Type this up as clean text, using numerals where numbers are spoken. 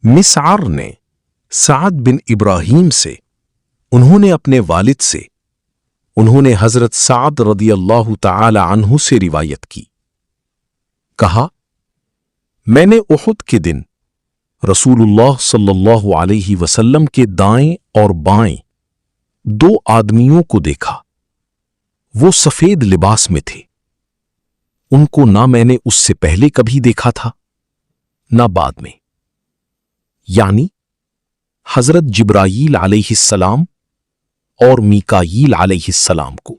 مسعر نے سعد بن ابراہیم سے، انہوں نے اپنے والد سے، انہوں نے حضرت سعد رضی اللہ تعالی عنہ سے روایت کی، کہا میں نے احد کے دن رسول اللہ صلی اللہ علیہ وسلم کے دائیں اور بائیں دو آدمیوں کو دیکھا، وہ سفید لباس میں تھے، ان کو نہ میں نے اس سے پہلے کبھی دیکھا تھا نہ بعد میں، یعنی حضرت جبرائیل علیہ السلام اور میکائیل علیہ السلام کو۔